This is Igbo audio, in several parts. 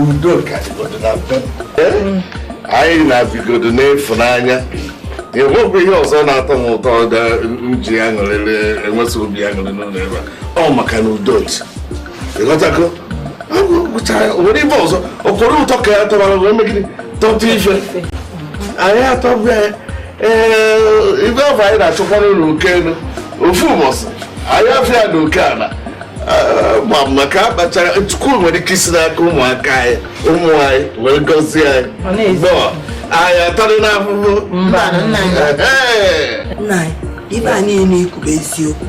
udo ka dịgodo na mpe anyị na-abịgodo n'ịfụnanya enwebụ ihe ọzọ na-atọ m ụtọ nji aṅụrịrị enwesị obi aṅụrị n'ụlọ ebe ọ maka na udo dị ịghọtago nwere ibe ọzọ ọkwụrụ ụtọ ka ya tọbara wee megide tọtụ ife anyị atọbịa ibe ọbụ anyị na-achọkwa n'ụlọ oke elu ofu ụbọchị anyị afịa na oke ala ma maka akpachara Chukwu nwere ike isi n'aka ụmụaka anyị ụmụ anyị were gọzie anyị mgbe anyị atọrị n'afụfụ nna ibe a niile ikwu bụ eziokwu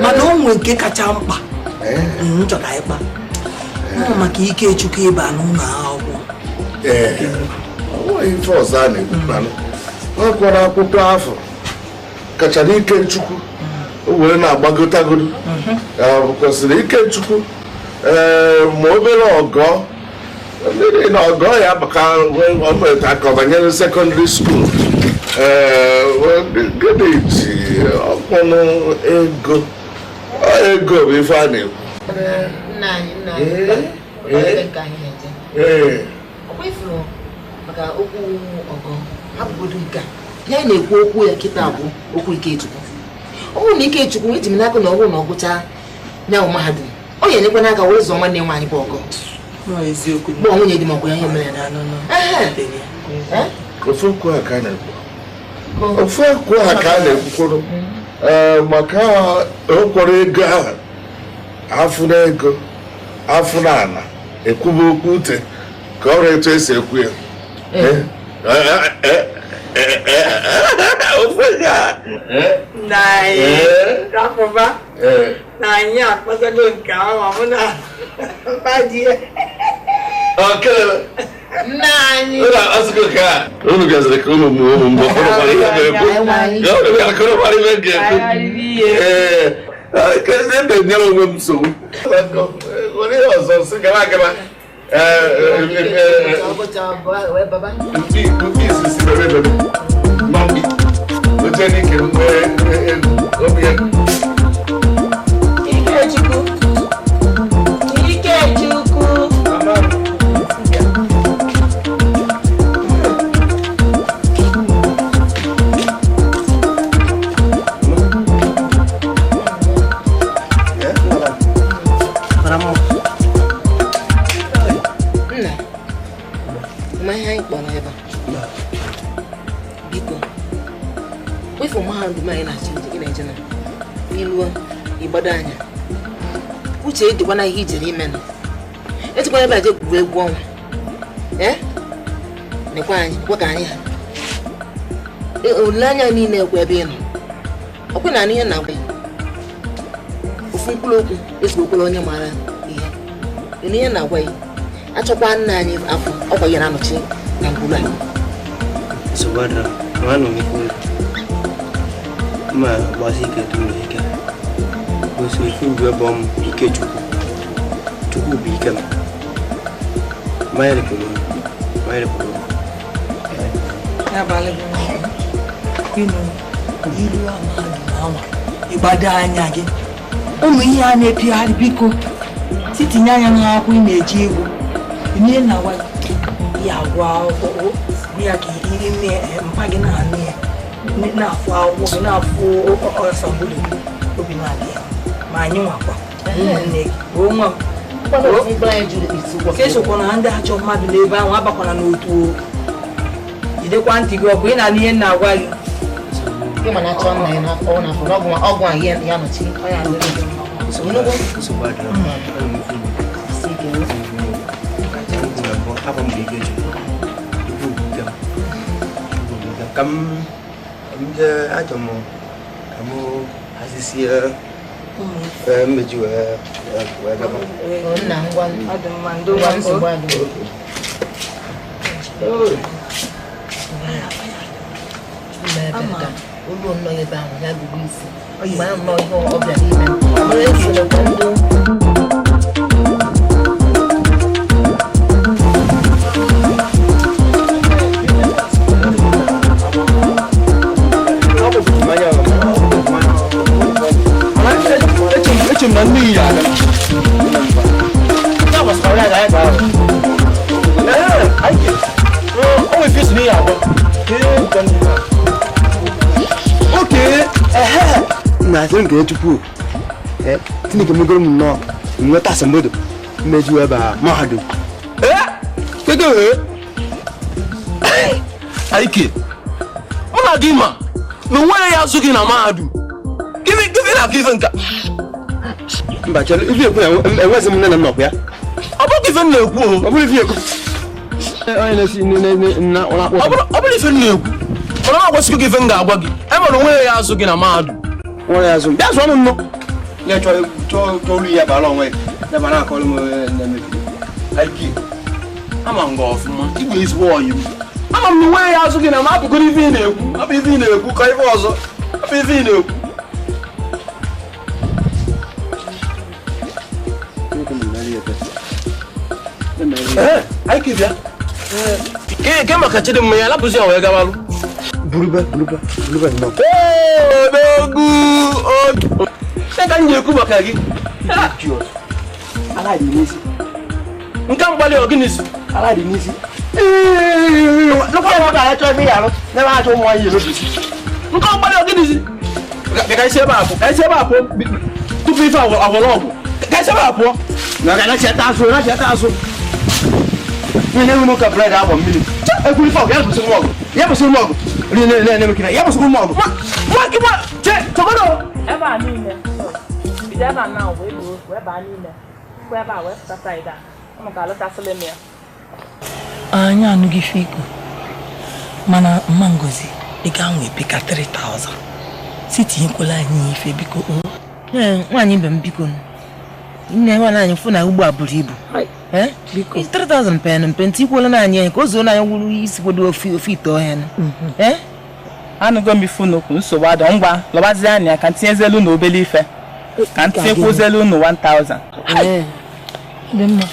mana o nwere nke kacha mkpa nchọrọ anyị kpa maka Ikechukwu ịba n'ụlọ akwụkwọ ife ọzọ a na-ekwu ọ kwara akwụkwọ afọ kachara Ikechukwu o were na-agbagotagodo kwesịrị Ikechukwu ma obere ọgọ mmiri na ọgọ ya maka ọmụta ka ọ banyere sekọndịrị skuul gịnị ọkpọnụ ego bụ ife a na-ekwu maka okwu ọgọ hapụgodo nke ya na-ekwu okwu ya kịta bụ okwu Ikechukwu ọ bụrụ na Ikechukwu eji m n'aka na ọ bụrụ na ọ gụchaa ya mahadum ọ ya enyekwa n'aka wee zụọ nwanne nwaanyị bụ ọgọ bụ nwunye di m ọgụ ya ihe mere ofu okwu a ka a na-ekwukwuru maka okwere ego ahụ afụ na ego afụ na ala ekwuba okwu ute ka ọrụ etu esi ekwu ya na anyị akpasago nke ahụ na nna anyị unu gaziri ka unu mụọ ụmụ mgbe nyere onwe m nsogbu onye ọzọ si gara agara mpi isisi bebe bebe mami oche n'ike obi ya Ikechukwu wefu mahadum anyị na-achị na-eje na ilu ịgbado anya uche edikwana ihe ijere ime na etikwana ebe aje gwuo egwu ọnwa nekwa anyị gwa ka anyị ha olileanya niile ekwe ebe ị nọ ọkwe na ihe na-agwa ofu mkpụrụ okwu ezigokwala onye maara ihe ihe na-agwa ya achọkwa nna anyị afọ ọkwa ya na-anọchi na ngwuru anyị ma gbasi ike tụrụ ike osi ife ubi ebe ọmụ Ikechukwu Chukwu bụ ike m mmanya rịpụrụ n'abalị bụ ilu mahadum ahụ ịgbado anya gị ụmụ ihe a na-epigharị biko titinye anya n'akwụkwọ ị na-eji egwu ihe na-agwa ya agwa akwụkwọ ya ka iri mpa gị na-anụ ya na-afụ akwụkwọ gị na-afụ ọsambulu obi na-adị ya ma anyị nwakwa ụmụnne gị bụ nwa m ka esokwa na ndị achọ mmadụ n'ebe ahụ abakwana n'otu jidekwa ntị gị ọkụ ị na-anụ ihe na-agwa gị ọgwụ a ya nọchi acho mo kamu asisi meji wa gaba nna ngwa adụmandụ nsogbu ụlọ nọ ebe ahụ ya gụgụ isi mgbe ahụ nọ ihe ọbịa n'ime mara esoro ka ndụ na ndị ya aga ya gbasara ya ga na asị nke Chukwu Chineke megoro m nnọọ nweta asambodo mmeju ebe a mahadum kedu Ike mụ na gị ma na onwe ya azụ gị na mahadum gịnị na ife nka mba chere ife ekwu enwezi m nne na nnọkwa ya ọ bụrụ ife na-ekwu ọ bụrụ ife ekwu onye na-esi na ụlọ ọ bụrụ ife na-ekwu ọ na-agwasịghị gị ife m ga-agwa gị enwere onwe ya azụ gị na mahadum nwere ya azụ bịa zụọ m nnọọ ya chọọ olu ya bara onwe ya bara akọrọ m na-emebi Ike ama m gị ọfụma igwe ezigbo ọyị m ama m na onwe ya azụ gị na ma abụgoro ife ị na-ekwu ọ bụ ife ị na-ekwu ka ife ọzọ ọ bụ ife ị na-ekwu Ike bịa ke maka chidi mmanya lapụzi ya wee gabalụ buruba nnọọ odogwu ka m ji ekwu maka gị ala dị n'isi nke mgbalị ọgịnịsi ala dị n'isi lụkwa ka ya chọọ ebe ya arụ n'ebe achọ ụmụ anyị yelo bisi nke mgbalị ọgịnịsi ka isi ebe a pụọ tupu ife agwọrọ ọgwụ ka isi ebe a pụọ na ga na-cheta azụ ihe na-enwe ụka bred agba mmiri ekwuri fọgụ ya bụsị ụmụ ọgụ ri na-emekere ya bụsị ụmụ ọgụ tọgọdọ ebe a niile bido ebe a na wee baa niile kwa ebe a wee pụta saịda ụmụ ka alụtasịlị m ya anyị anụghị ife ikwu mana mma Ngozi ị ga-anwe pika 3,000 si tinyekwala anyị ife biko nwaanyị be m biko nne nwaanyị anyị fụ na ugbo a buru ibu biko 3,000 pen mpe ntị ikwuola na anyị ka o zuo na anyị wuru isi kwodo ofe ite ọhịa anụgo m ifu n'okwu nsogbu adọ ngwa lọbazi anya ka ntinyezelu na obele ife ka ntinyekwuzelu unu 1,000 dị mma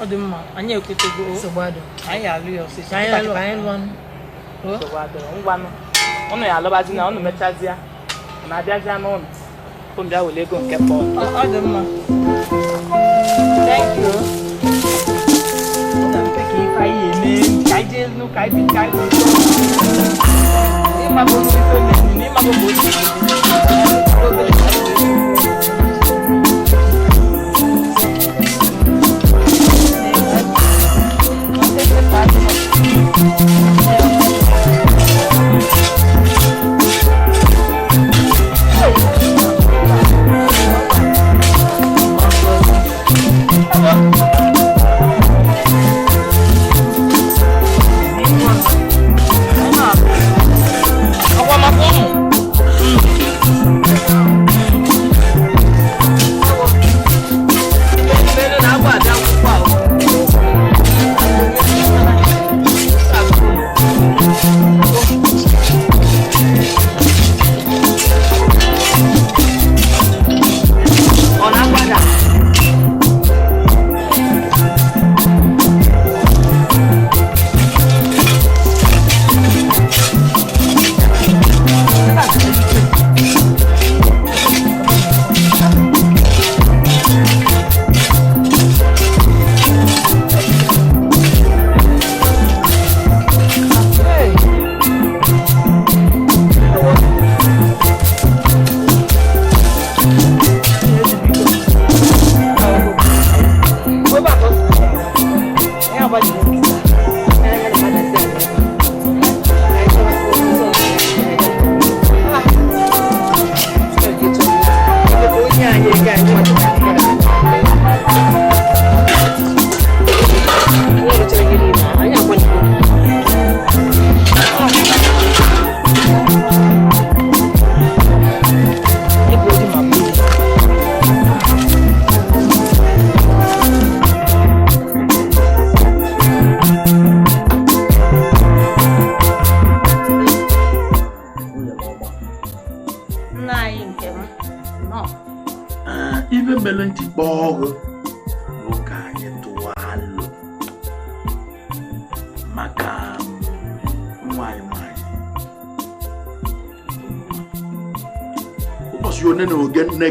ọ dị mma anyị ekwetego anyị alụ ya ọsịsọ ngwanụ ụnụ ya alụbazi na ụnụ mechazịa na abịazịa n'ụlọ ụnụ bịa wele ego nke pọl ọ dị mma thank you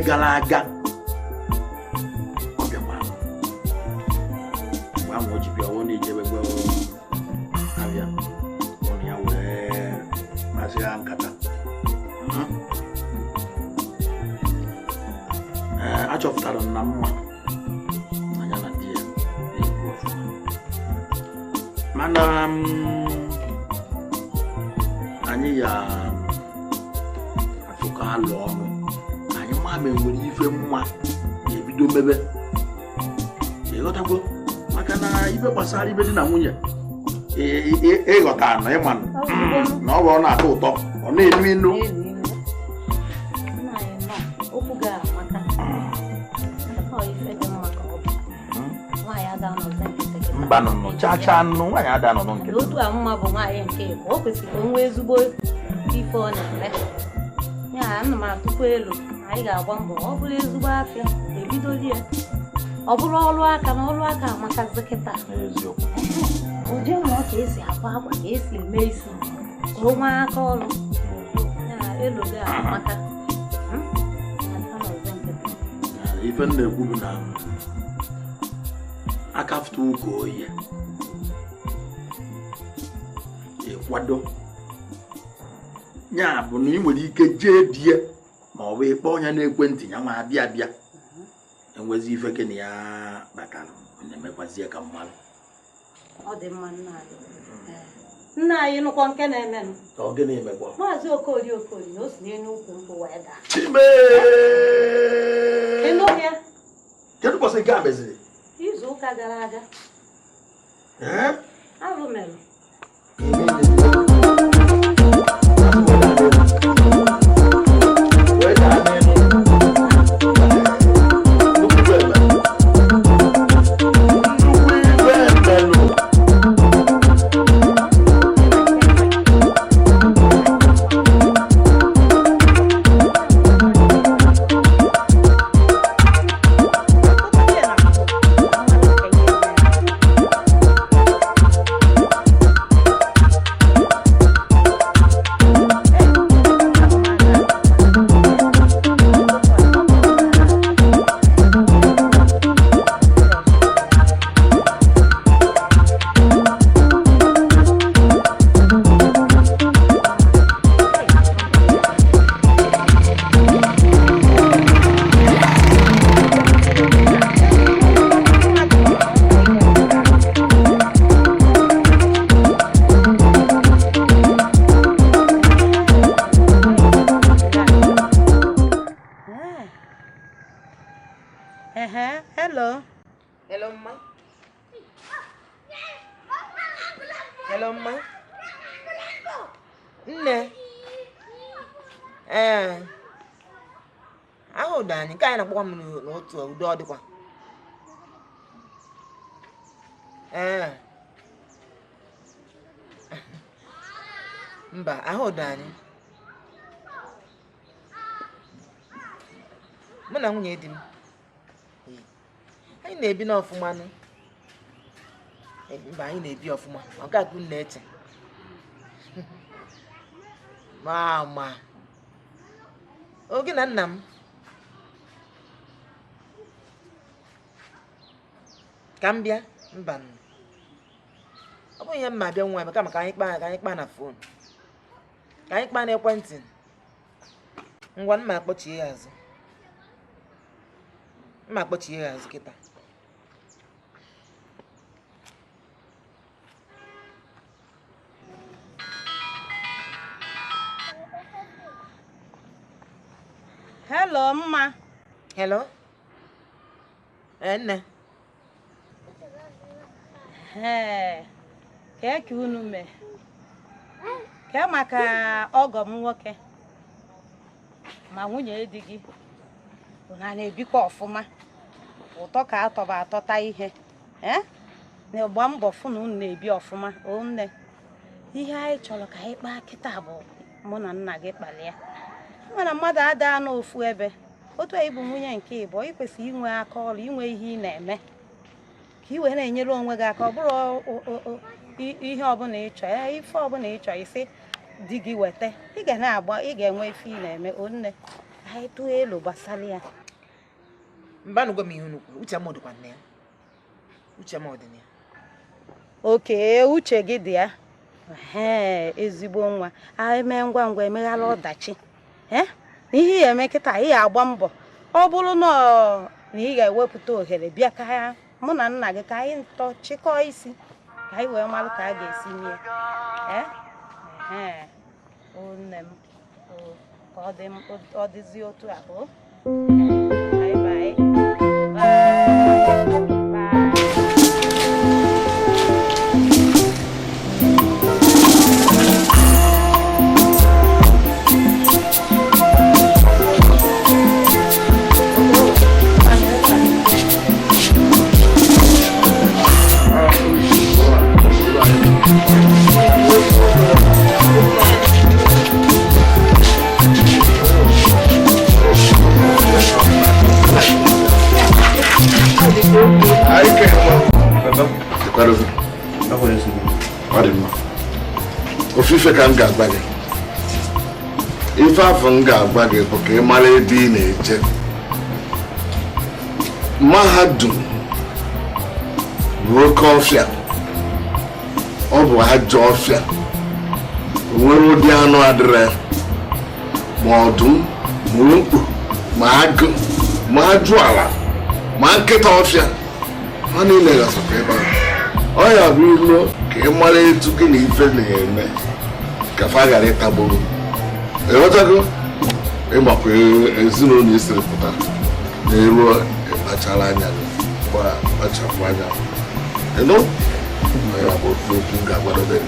gara aga ọbịa gba ahụ ji bịa ọ na-ejebe gbe abịa ọrụ ya wụ achọpụtara na mma anya na di ya na-ekwu ọfụma mana anyị ya atụkọ alụ ọnụ anyị ma nwere ife mma ga-ebido mebe ịghọtago maka na ibe gbasara ibe dị na nwunye ịghọta na ịma na ọ bụ ọ na-atọ ụtọ ọ na-enu inu mba nọ chacha nụ nwaanyị ada nọ nke otu a mma bụ nwaanyị nke Igbo o kwesịrị onwe ezigbo ife ọ na-eme ya ana m atụkwa elu anyị ga-agba mbọ ọ bụrụ ezigbo afịa ebidoli ya ọ bụrụ ọrụ aka na ọrụ aka amakazi kịta ụdị ma ọ ka esi akwa akwa ka esi eme isi onwe aka ọrụ ya elu gị amaka ife m na-ekwu bụ na akafụta ụka oyi ịkwado ya bụ na ị nwere ike jee die ma ọ bụ ịkpọ onye na-ekwentị ya nwa abịa abịa enwezi ife ke na ya batara na-emekwazie ka mmadụ ọ dị mma nna anyị nụkwa nke na-emenụ ọ gịnị emekwa maazị Okorie na o si n'elu ukwu nkwụ wee daa chime ya kedu ụbọchị nke a meziri izu ụka gara aga arụ mere Hello, ma. Nne. Ahụ dani ka anyị na-akpọkwa m n'otu ụdị ọ dịkwa. Mba, ahụ dani. Mụ na nwunye di m. Anyị na-ebi n'ọfụma nụ. Mba, anyị na-ebi ọfụma. Ọ ka akụ na-eche. Mama. Oge na nna m. Ka m bịa, mba. Ọ bụ ihe mma bịa nwa ebe kama ka anyị kpaa na fon. Ka anyị kpaa n'ekwentị. Ngwa mma akpọchie ya azụ. Mma akpọchie ya azụ kịta. Hello, mma. Hello? Nne. Ka unu mee. Ka maka ọgọ m nwoke. Ma nwunye di gị. Una na-ebikwa ọfụma. Ụtọ ka atọba atọta ihe. Na-egba mbọ fụ na unu na-ebi ọfụma. O nne. Ihe anyị chọrọ ka anyị kpaa kịta bụ mụ na nna gị kpalịa. Mana mmadụ ada n'ofu ebe otu anyị bụ nwunye nke Igbo ị kwesịrị inwe aka ọrụ inwe ihe ị na-eme ka ị wee na-enyere onwe gị aka ọ bụrụ ihe ọbụla ị chọọ ife ọbụla ị chọọ isi di gị weta ị ga na-agba ị ga-enwe ife ị na-eme onne anyị tụọ elu gbasara ya mba nụgwa m ihe unu kwuru uche m dịkwa nne ya uche m dị ya oke uche gị dị ya ezigbo nwa anyị mee ngwa ngwa emeghara ọdachi ihe ya eme kịta ị ga-agba mbọ ọ bụrụ na ị ga-ewepụta ohere bịa ka ya mụ na nna gị ka anyị ntọ chịkọọ isi ka anyị wee malụ ka a ga-esi mee nne m ka ọ dịzie otu ahụ. Bye bye. Ofufe ka m ga-agba gị ife afọ m ga-agba gị bụ ka ị mara ebe ị na-eje. Mahadum bụ oke ọfịa, ọ bụ ajọ ọfịa, o nwere ụdị anụ adịrị ma ọdụm ma mkpu ma agụ ma ajụala ma nkịta ọfịa ha niile gasịkwa ebe ahụ. Ọ ya bụ ilo ka ị mara etu gị na ife na-eme ka fa ghara ịtagburu. Ịghọtago ịmakwa ezinụlọ isiri pụta na-eru ịkpachara anya gị kpachapụ anya ịnụ ya bụ otu okwu m ga-agwadobe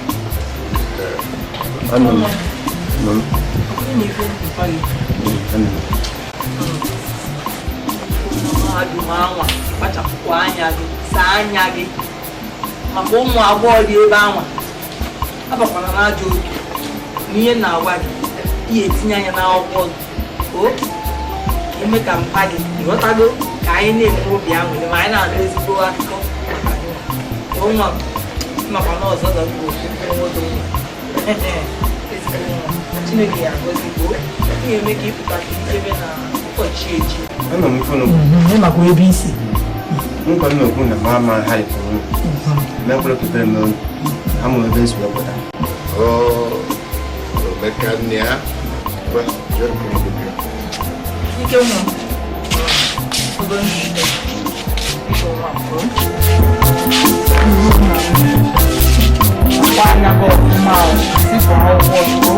kpachapụkwa anya gị saa anya gị maka ụmụ agbọghọ dị ebe anwa abakwana n'ajọ oge n'ihe na-agwa gị ihe etinye anya n'akwụkwọ gị eme ka mpa gị ịghọtago ka anyị na-enwe obi aṅụrị ma anyị na-anụ ezigbo akụkọ maka gị nwa makwa na ọzọ ga Chineke ya agọzi gị ihe eme ka ịpụta ka ijebe na ụbọchị echi makwa ebe isi nkwa nnukwu na mama ha ifuru na kwere m ha mụ ebe esi wepụta Omeka nne ya ike nwa obere ike nwa akwa anya gị ọfụma sifọ akwụkwọ ozugbo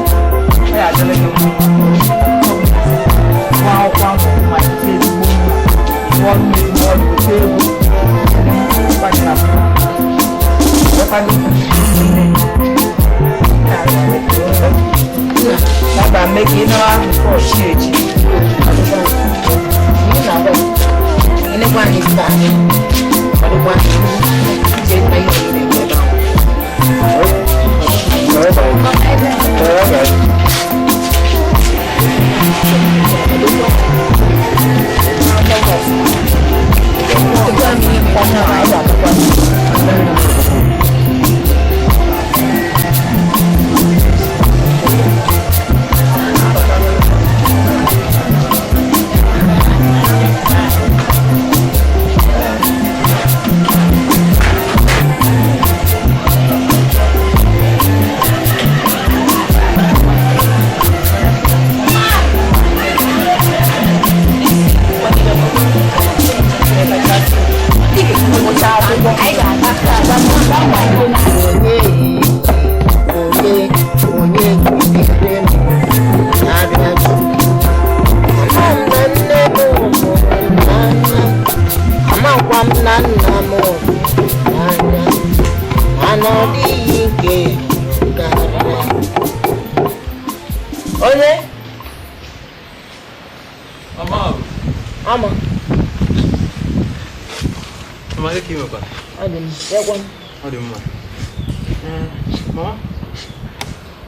ọ ya adịrị gị nwa akwụkwọ ahụ ma ite ezigbo nwa ọrụ na-ezigbo ọrụ ote egwu Naba make it now for shit. Anyone is back. But the one who did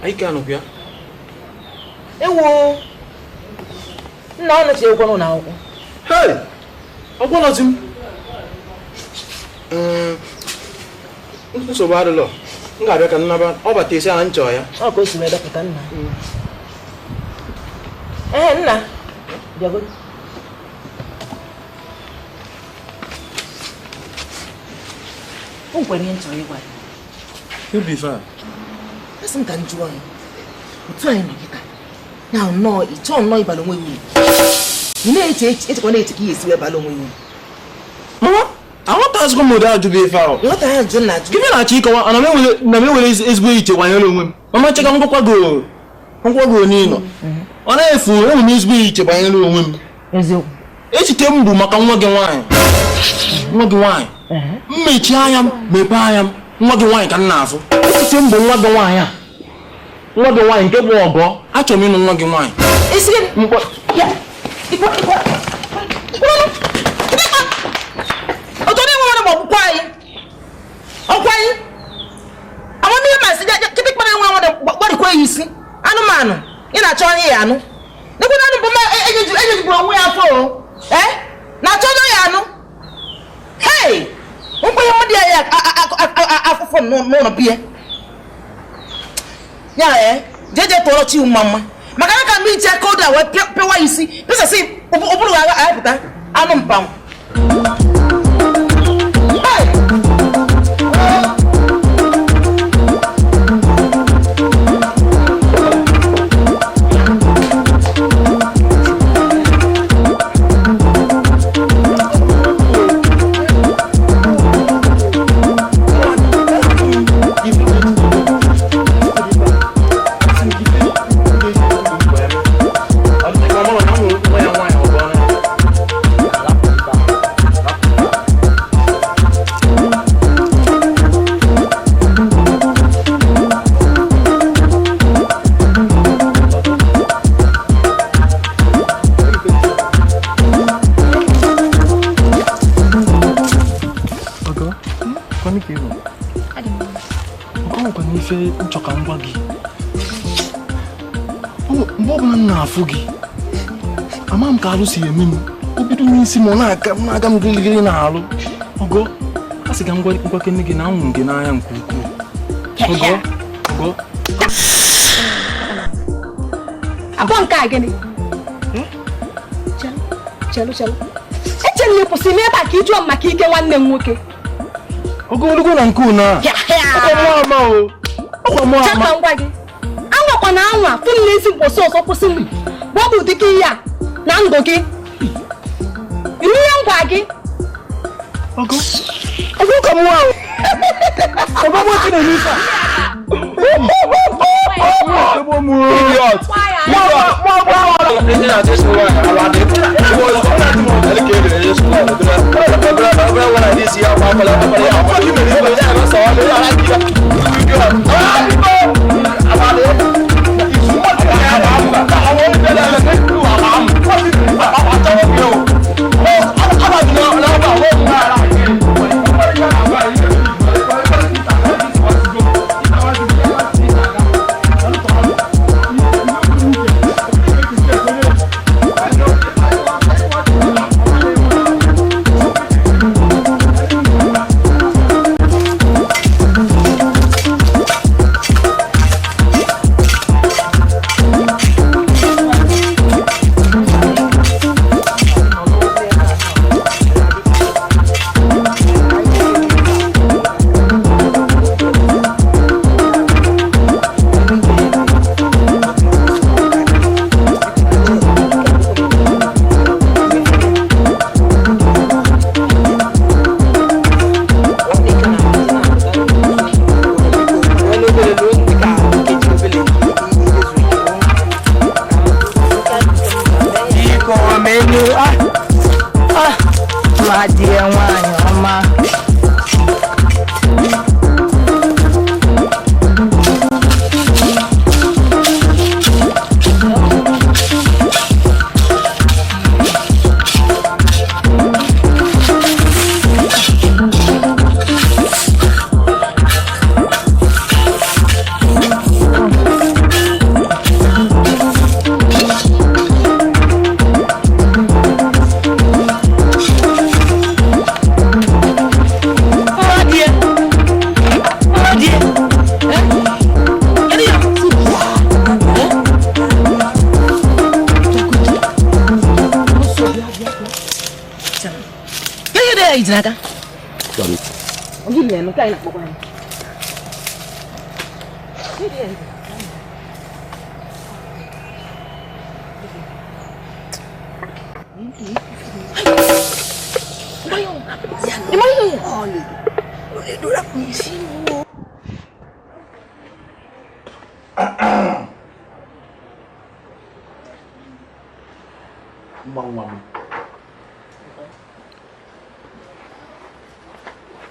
my Canopia. Ewo. No, no, you go now. Hey! I'm going to him. So bad, look. I reckon over this and enjoy. I'll go to the Patan. Anna, you're good. Oh, when you enjoy what? You'll be fine. Listen, can join. Try and get now. No, it's all no, but na-echekwa ka isi wee bala onwe ya. Mama, aghọtazịgo m ụdị ajụ gị ife ahụ. Nghọta ha ajụ na-ajụ. Gịnị na-achọ ịkọwa na m ewere ezigbo iche gbanyere onwe m. Mama cheka ngwakwa gị n'ịnọ. Ọ na-efu enwe m ezigbo iche gbanyere onwe m. Echiche m bụ maka nwa gị nwaanyị. Mmechi anya m, mepee anya m, nwa gị nwaanyị ka m na-afụ. Echiche m bụ nwa gị nwaanyị nke bụ ọgọ. Achọrọ m ịnụ nwa gị nwaanyị. Isi anụmanụ ị na-achọ onye ya anụ nekwe na bụ enyejibụ onwe ya afọ na-achọ onye ya anụ hei nkwenye mmadụ ya afụfụ n'ụlọ bie ya jeje tụọrọ chi mma maka na ka mgbe iji aka odo a wee pịawa isi pesasị ụbụrụ ga-apụta anụ mpanwụ. Mgbe ọbụla m na-afụ gị ama m ka arụ si eme m obido n'isi m na-aga m gịrịgịrị na-alụ ọgọ a sị ga ngwake nne gị na anwụ gị n'anya nke ukwuu ọgọ abụọ nke a gịnị chelụ echere m ịpụsị n'ebe a ka ịjụọ m maka ike nwanne m nwoke ogologo na nke unu a chaka ngwa gị anwakwa na anwa fụ m n'ezi mkposi ọzọ kwụsị m gbọbụ dịka ihe a na ndụ gị ilu ihe ngwa gị ọgụ ka m nwa ọgụ nwoke na n'ife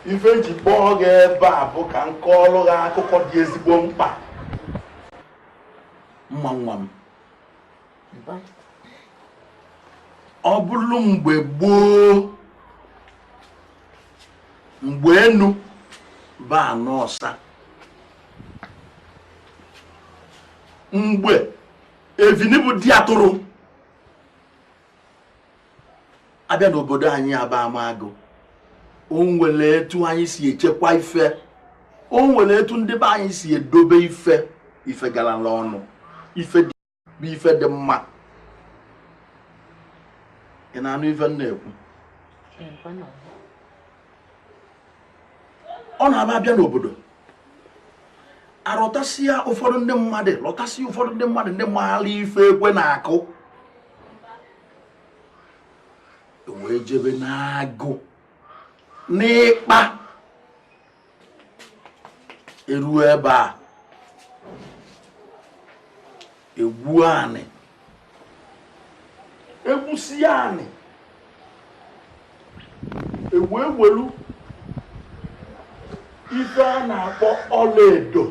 ife ji kpọọ gị ebe a bụ ka m kọọrọ gị akụkọ dị ezigbo mkpa. Mma nwa m, ọ bụrụ mgbe gboo, mgbe enu ba anọ ọsa, mgbe evini bụ di atụrụ abịa n'obodo anyị aba amagụ, o nwere etu anyị si echekwa ife, o nwere etu ndị be anyị si edobe ife gara n'ọnụ, ife dị bụ ife dị mma. Ị na-anụ ife m na-ekwu? Ọ na-aba abịa n'obodo arọtasịa ụfọdụ ndị mmadụ, lọtasịa ụfọdụ ndị mmadụ ndị maara ife ekwe na-akụ, wee jebe n'agụ n'ịkpa. Eruo ebe a egwu anị, egwusi anị, ewelu ife a na-akpọ ọlaedo,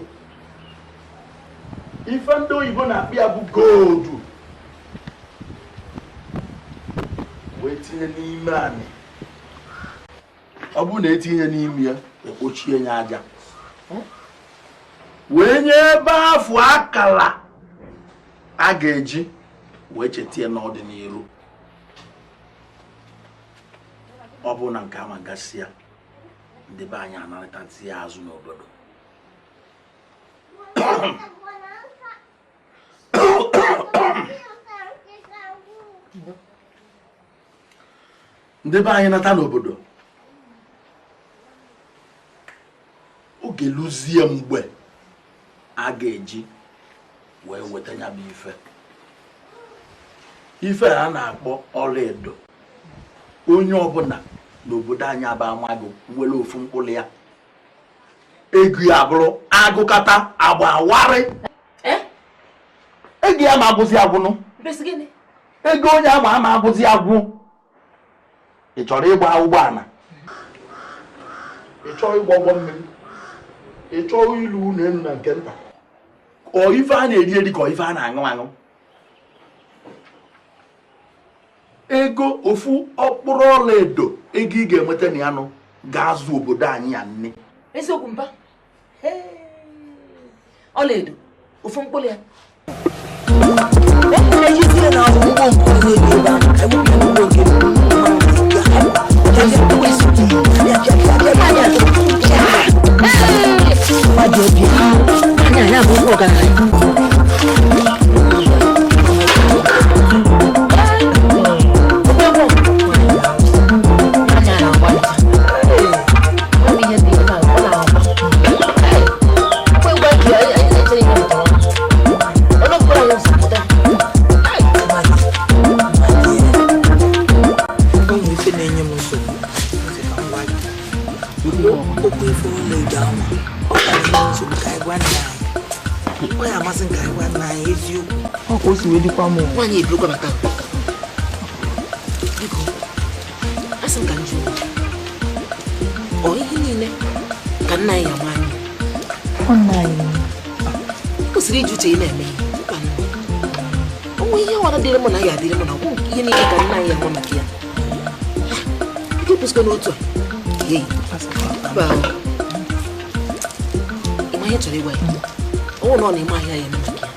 ife ndị oyibo na-akpọ ya bụ goldu, wee tinye n'ime anị. Ọ bụrụ na etinye n'ime ya, ekpochie ya aja, wee nye ebe afọ akala a ga-eji wee chetie n'ọdịnihu. Ọ bụ na nke ama gasịa, ndị be anyị anarịtasị ya azụ n'obodo. Ndị be anyị nata n'obodo, oge lụzie mgbe a ga-eji wee weta ya bụ ife a na-akpọ ọlaedo. Onye ọbụla n'obodo anyị aba amagụ nwere ofu mkpụrụ ya, ego ya bụrụ agụkata agba awarị. Ego ya ma abụzi agwụnụ, ego onye ama abụzi agwụ. Ị chọrọ ịgba ụgbọala, ị chọrọ ịgba ụgbọ mmiri, ị chọrọ ilu ụlọ elu na nke nta, ọ ife a na-eri eri ka ife a na-aṅụ aṅụ. Ego ofu ọkpụrụ ọlaedo, ego ị ga-enweta na ya nụ ga-azụ obodo anyị ya nne. Eziokwu mba, ọlaedo ofu mkpụrụ ya. Nwanyị ebirokwa maka biko, asị m ka njụ ọ ihe niile ka nna anyị ama anyị. O siri iji uche ị na-eme onwe ihe ọwara dịrị mụ na ya adịrị mụ na ọgwụ ihe niile ka nna anyị ama maka ya. Ike kwụsịkwa n'otu a ịma ihe chọrọ ịgwa ya, ọnwụ na ọ na-eme ahịa ya eme maka ya.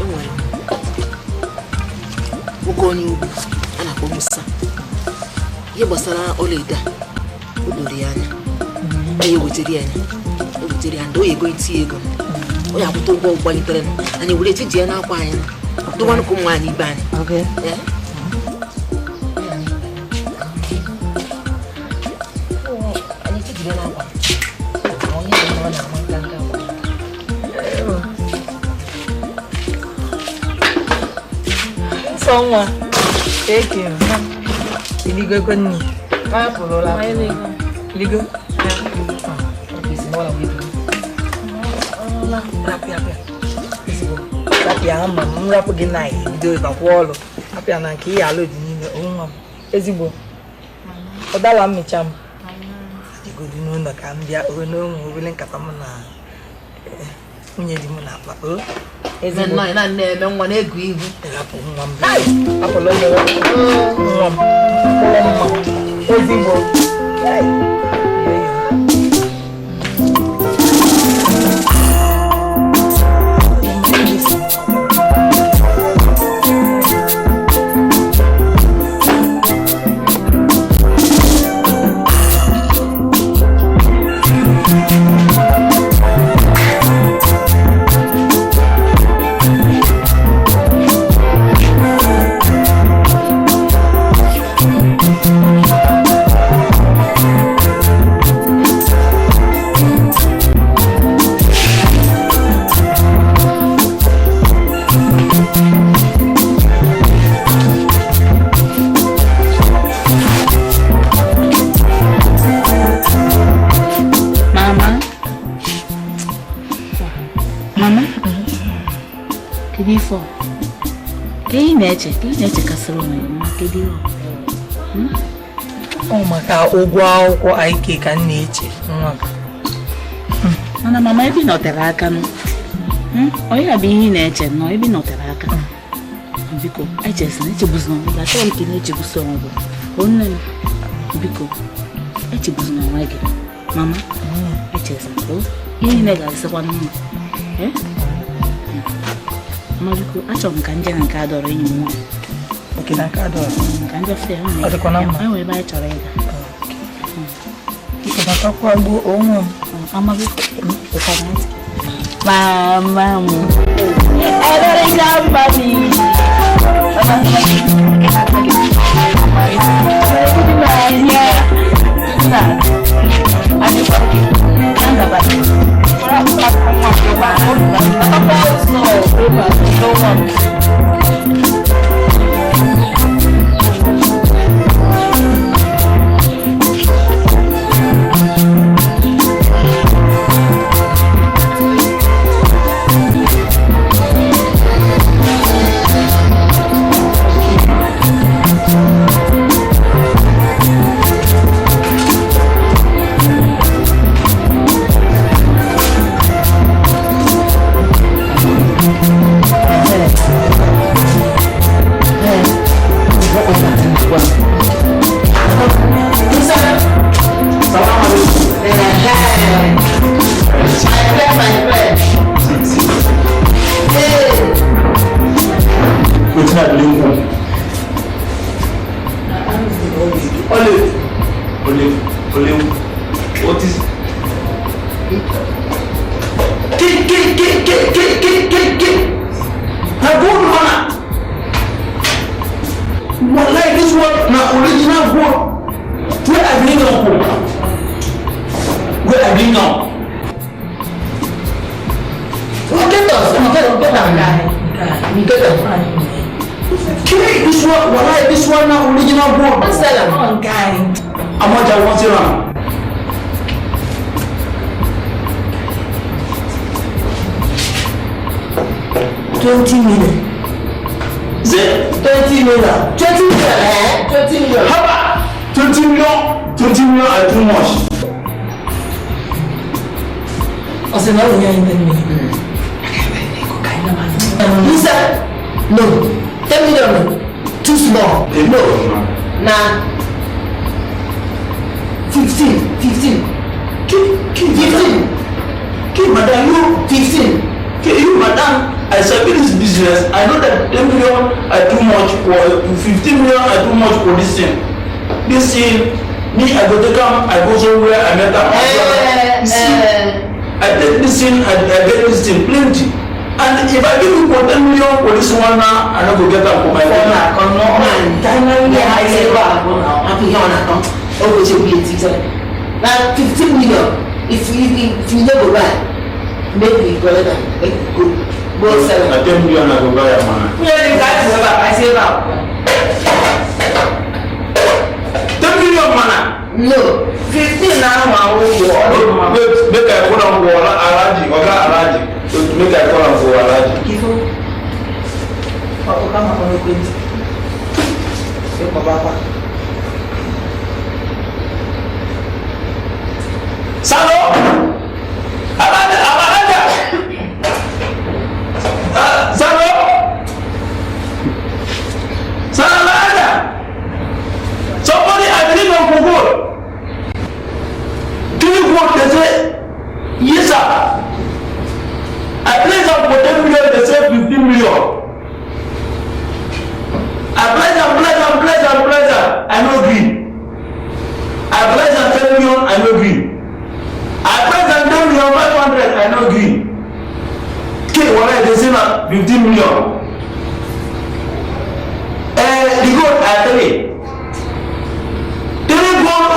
Enwere nwoke onye ugwu a na-akpọ Musa, ihe gbasara ọlaedo a o doro ya anya, onye wetere ya ndị onye ego itinye ego, onye akwụta ụgwọ gbalitere anyị were eche ji ya n'akwa anyị dụwanụ ka ụmụ anyị ibe anyị. Anyị chejire n'akwa onye ọ na-ama nganga nwa Thank you. Iligo koni. Polola. Iligo. Rapia ama mrapo gị na ibido ịbakwa ọlụ apịa na nke ihe ala dị n'ime onwe m ezigbo ụdala mmecha m jigodi n'ụlọ ka m bịa ohe n'onwe obele nkata m na nwunye di m na-akpa ezigbo nọ na na-eme nwa na-egu ihu rapụ nwa m apụlụ nwa m mkpụrụ mma ezigbo maka ụgwọ akwụkwọ anyị ka m na-eche nwa mana mama ebe nọtere aka m onye bụ ihe ị na-eche nọ ebe nọtere aka biko echebuzina ọgwụ achọrọ m ka ị na-echebusi ọgwụ onne m biko echebuzina onwe gị mama echezina ihe niile ga-adịsịkwa mma mama biko achọrọ m ka nje na nke adọrọ enyi m nwa oke na nke adọrọ ka nje fee ọ dịkwa na mma enwe ebe anyị chọrọ ịga biko natakwa gbuo onwe m mama biko mama m America mami I million mana. No, 15 now. Make I put on for Alaji, Oga Alaji. Make I put on for Alaji. Kifo. Kama kwa kweli. Sio kwa baba. Salo. Alaja. Salo. Alaja. Somebody agreed on Google. Do you want to say yes, sir? I place up for 10 million, they say 15 million. I place I no agree. I place 10 million, I no agree. I place 10 million 500, I no agree. Okay, what they say now 15 million. The gold I tell you.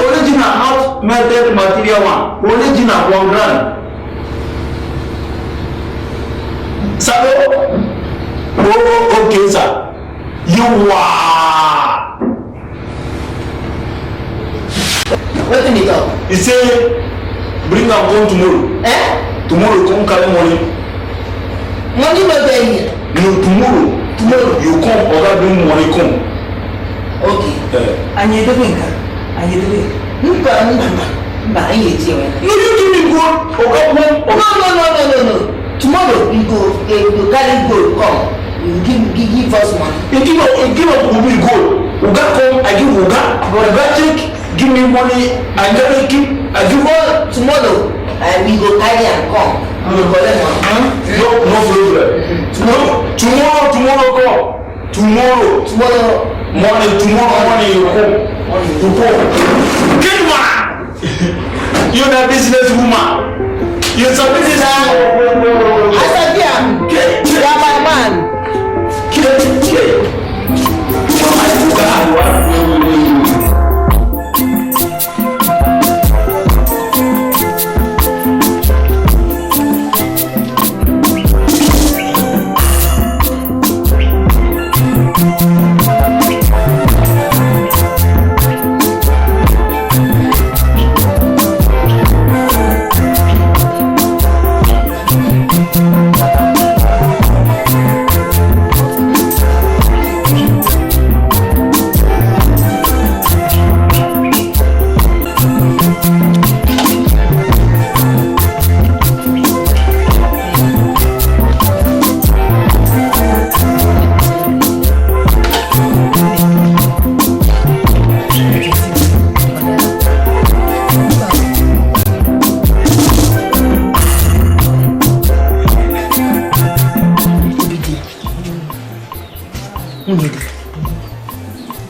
Original, not melted material one. Original 1 gram. Sir, oh, okay, sir. You are. What do you talk? He say, bring am home tomorrow. Eh? Tomorrow, come carry money. Money no dey here. No, tomorrow you come, or bring money come. Okay. Anyị edebe. Mba, anyị eji we. No, you give me gold. No. Tomorrow you go carry gold come. You give us money. You give us gold. Uga come, I give Uga. Uga take, give me money. I give all tomorrow. We go carry and come. We go collect money. No problem. Tomorrow come. Tomorrow morning you come. You go. Get one. You're the business woman. You're a business woman. I said, yeah. You are my man.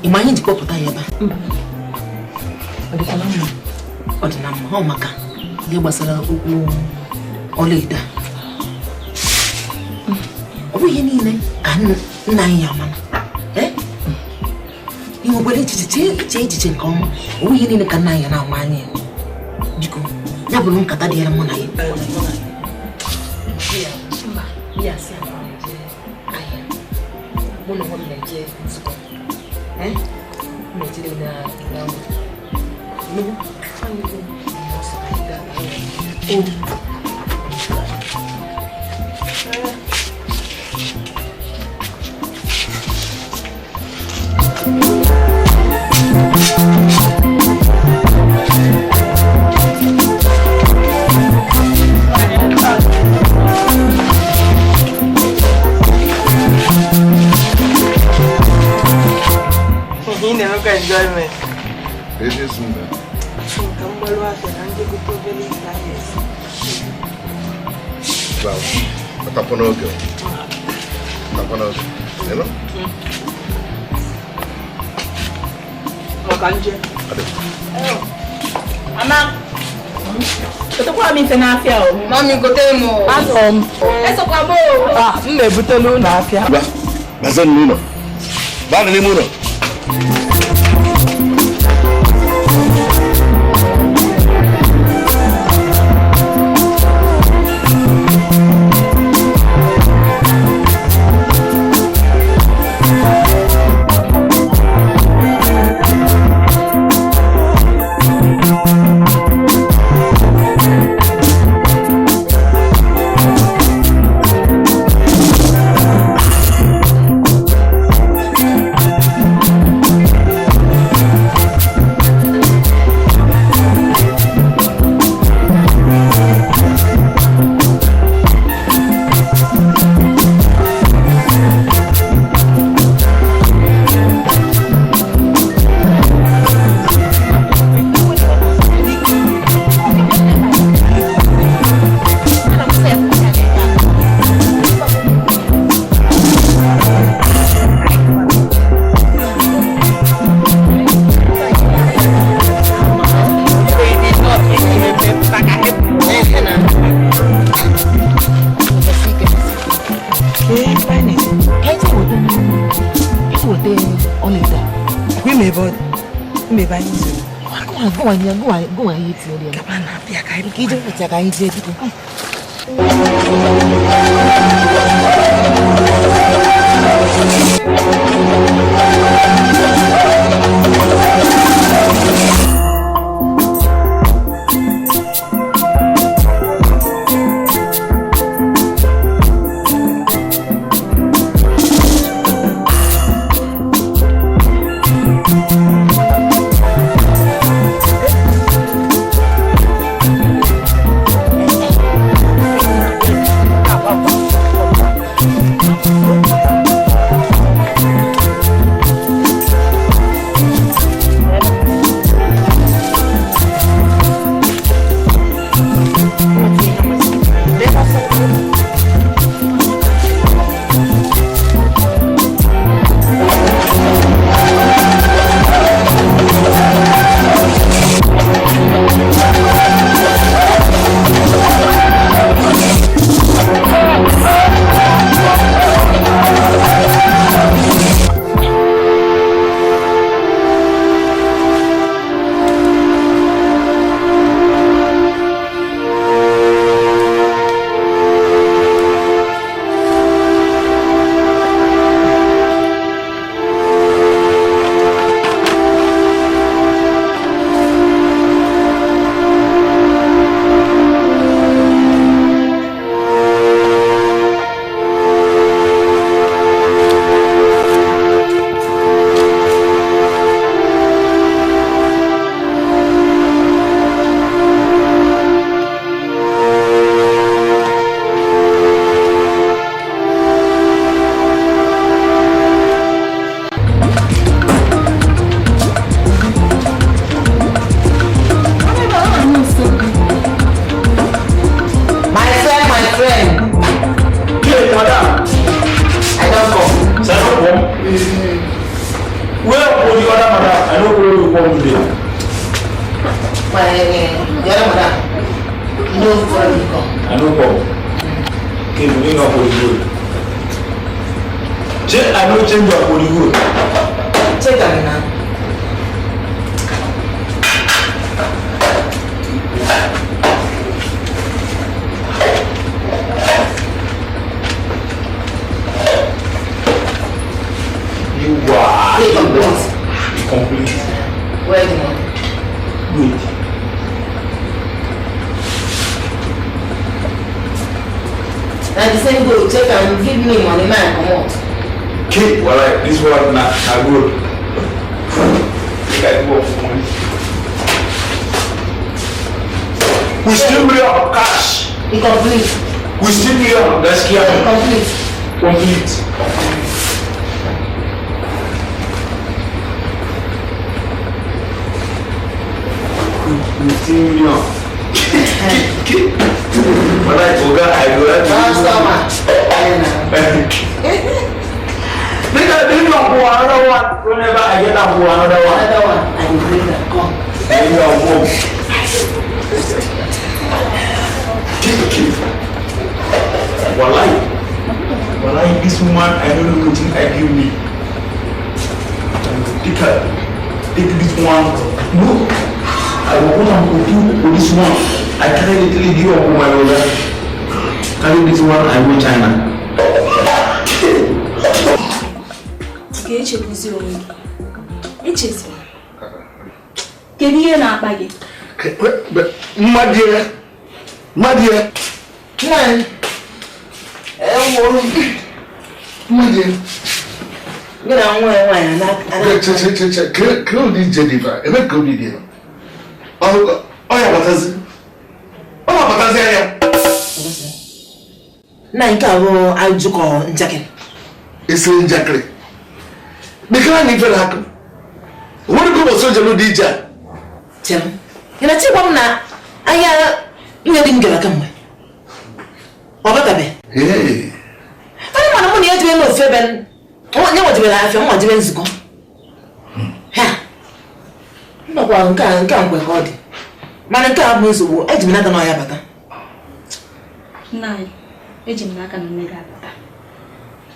Imagine the couple that you have. How maka? You must have only that. We need and 9 yaman. Eh? You will let it change and come. We need a canine and our money. You go. Never look at the other money. Yes, I am. One of them. Eh? Enjoyment. It is well, Taponogo. You know? Mama. Ito kwa minsan na afya o. Mami ko temo. Eso kwa bo. Mbe butelu na afya. Ba. Bazan nuno. Ba ni muno. body. Me buy you. Go on, eat your Come on, I can't. You don't take I eat it. This woman, I don't know what I give me. Dikeh, take this one. No, I will go and do this one. I carry the 3D of my brother. Carry this one, I go China. Okay, check this one. It's it. Can you not bag it? My dear. My dear, you know, when kill this Jennifer, and let go be there. Oh, yeah, what is it? Oh, what is it? Nanka, I do call Jackie. It's in Jackie. Because I need to happen. What do you go so to DJ? Tim, and I tell you now, you didn't get a come. Hey. I don't want to know Feben. What you want to laugh and what you want to go? Ha! No one can't with God. Man, can't miss who edge me not on my avatar. Nine, edging like a nigga.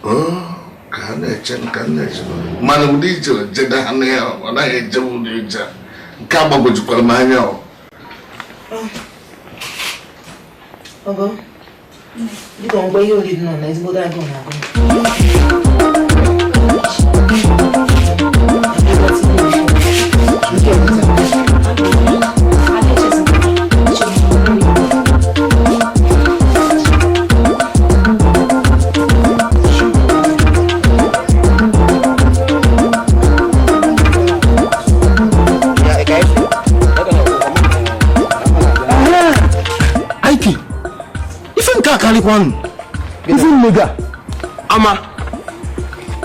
Oh, can man of digital, Jeddah, and I hate Joe. Come up with Palmano. Oh, you don't wear your little on as good as One, even nigga. Ama,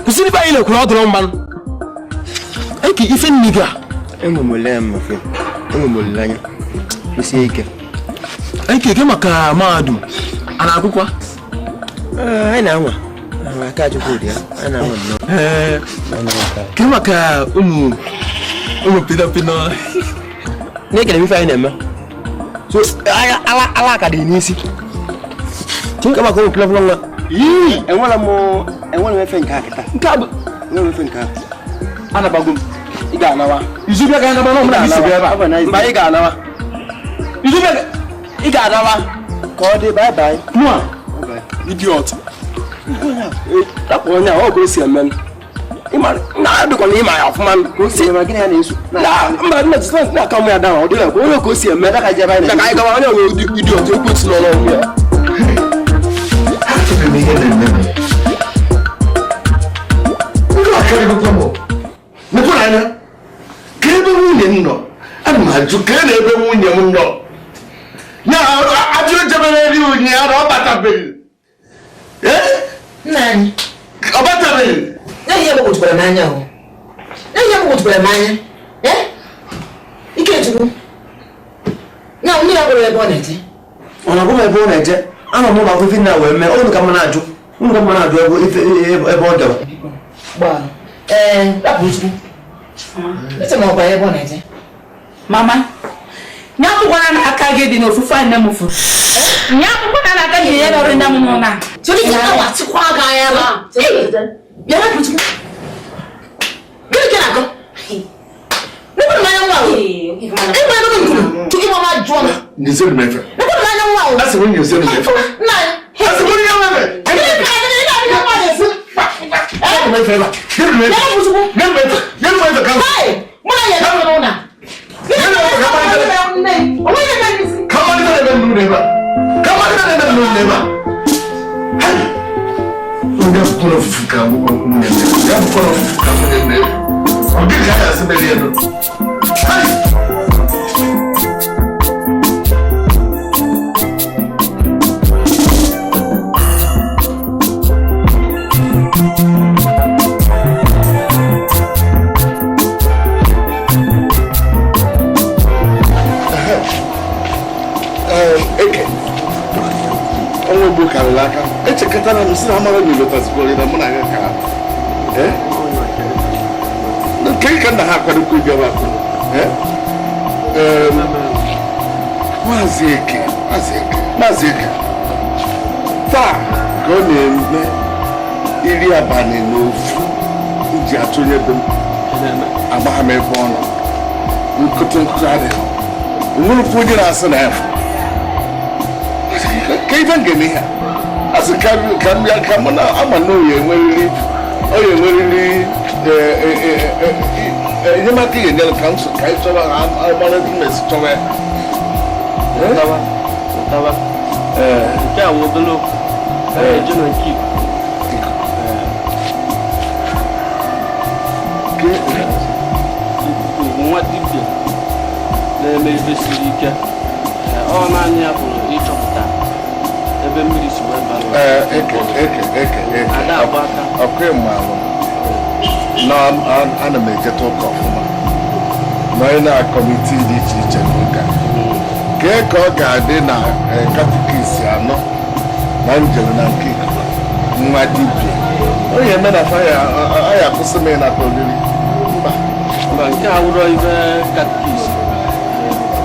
kusi ba ile kula odoro man. Eki even nigga. Engumulem mafi. Engumulanya. Bisi ike. Eki ke maka madu. Ana akukwa. Ana anwa. Ana ka jukudi ya. Ana anwa no. Ke maka umu pida. Neke mi fa ina ma. So ala ka de nisi. Think about going club longer. And one more, and one of my friend car. No friend car. Anna Bagum. Iganawa. You should be a kind of a nice by Iganawa. You should be Iganawa. Call it bye bye. No, idiot. That one now, go see a man. Now, because him, I have man. Go see him again. Now, I'm not coming down. Go see a man. I go on, idiot. You put slow on here. I'm a woman within that way, my own commanado. Well, that was it's a more by a bonnet. Mama, now one I can't get enough to find them of food. Now one I can't get or in them on. So you know what's a quag I am. You're not put good. Can I go? Look at my own. I'm to give my drum. You said, my friend. Look at my own. That's when you said, my friend. That's the money I have. It's a katana, Mr. Hammer, you let us go in a monarch. Eh? The cake and the half of the good job. Mazik. Ta, go name Ilia Bani no food. Jatunya, Abahame Bono. We couldn't cry. We will put it as an F. Can't get me here. As a come on, I'm a no year when you live. Oh, you really, you might be in the council. I'm one of them. Yeah, we'll look. General keep. What did you? They may be sick. Oh, man, you have each of that. No, I'm a major talk of Marina committee, teacher. Get Gardena, Catechisiano, Nigerian Actors, my deeply. Oh, yeah, men of fire, I have to say, I told you. I would rather catechis.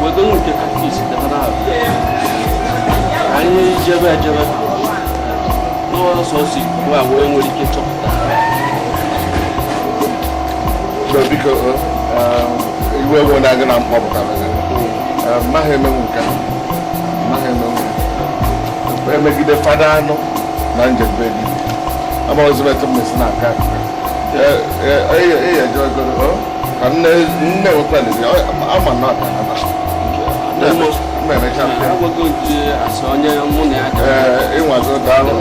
We're going to catechis. I need Jabba. no so see wa we nwere ike chọpụta because iwe wo na gana mpọpụta ma ha eme nka ma ha eme emegide fada anụ na njebe gị ama ozimetụ mmesi na aka eyi eje ogoro ka nne wekwa nezi ama na ọka na ma emecha agwago nke asị onye mụ na ya ịnwago daalụ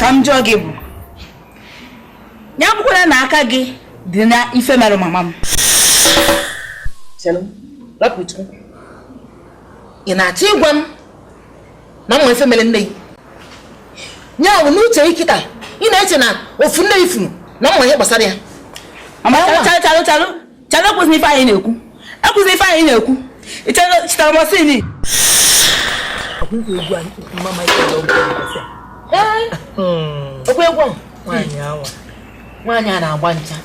Kam jogi bu nyabukwara na aka gị dị na ife mere mama m Chelo raputu ị na-achọ ịgwa m na mma ife mere nne gị nyawo n'uche ikita ị na-eche na ofu nne ifu na mma ihe gbasara ya mama chalo kwụsị ife anyị na-ekwu ekwụsị ife anyị na-ekwu ịchọrọ chitara mọsị ni okwe egwu nwaanyị a na-agba ncha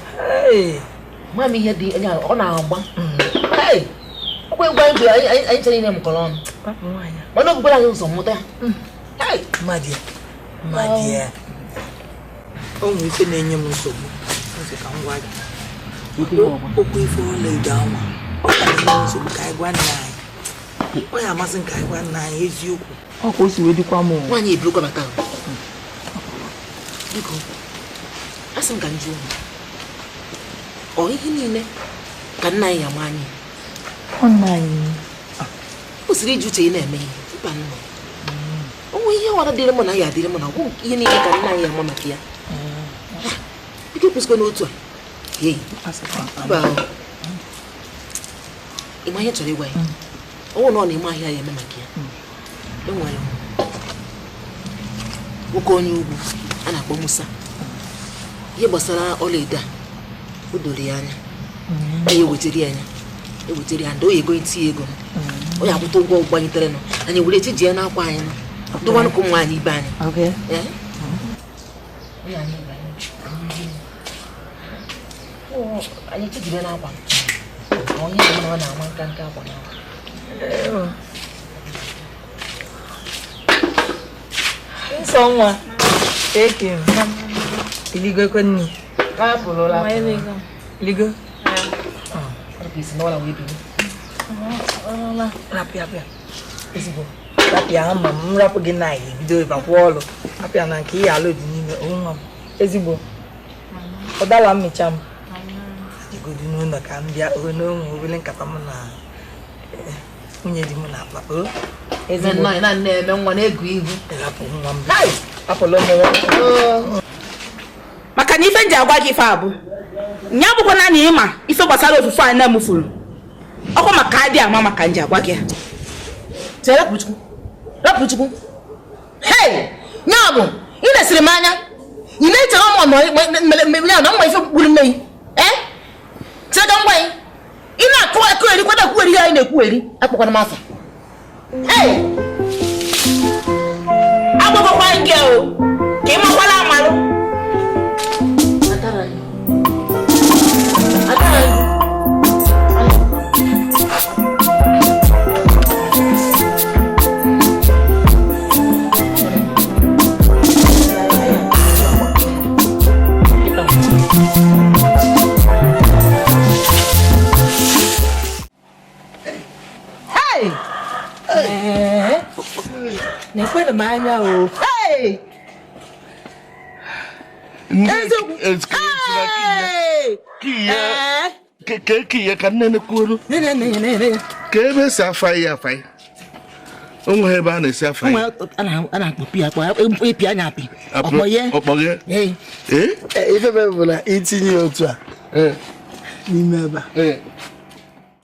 nwa m ihe dị ọ na-agba okwe egwu anyị chere ine m kọrọ ọnụ mana ogbugbe anyị ụzọ mmụta ya mmadụ o nwere ife na-enye m nsogbu ka m gwa gị okwu ife ọla edo anwa ọ ka na nsogbu ka anyị gwa nna anyị ọ ya amasị ka anyị gwa nna anyị eziokwu ọ ka o si wee dịkwa m nwaanyị ebirikwa maka biko asị m ka njụ ọ ihe niile ka nna anyị ama anyị nna anyị o siri iji uche ị na-eme ihe ịba nna onwe ihe ọwara dịrị m na ya adịrị m na ọgwụ ihe niile ka nna anyị ama maka ya biko kwụsịkwa n'otu a ịma ihe chọrọ ịgwa ya ọnwụ na ọ na-eme ahịa ya eme maka ya enwere nwoke onye ugwu a na-akpọ Musa ihe gbasara ọlaedo a o doro ya anya anyị ewetere ya ndị oyi ego itinye ego onye akwụta ụgwọ gbanyere nọ anyị were echi ji ya n'akwa anyị dụwanụ ka ụmụ anyị ibe anyị anyị chijire n'akwa onye ọ na-ama nka akwa n'akwa nsọ nwa eke iligo kwenni ligo rapịa ama m rapụ gị na bido ịbakwa ọlụ rapịa na nke ihe alụ dị n'ime onwe m ezigbo ụdala mmecha m jigodu n'ụlọ ka m bịa n'onwe obere nkata m na nwunye di m na-akpa na-eme nwa na-egu ihu maka na ife nji agwa gị ife abụ nya bụkwa na ịma ife gbasara ofufe anyị na-emufuru ọkwa maka adị ama maka nji agwa gị rapụchukwu nya bụ ị na-esiri m anya ị na-eche ya na mma ife gburu mmehie cheka ngwa anyị ị na-akụ erikwada ekwueri ihe anyị na-ekwueri akpọkwana m afa agwagwakwa gị o ka ị makwala amalụ na-ekwere m anya o. Kiye ka nne kwuru ka ebe si afa ya onwe ebe a na-esi afa ya a na-akpọpi akpọ epi anya apị ọkpọghe ife bụ na itinye otu a n'ime ebe a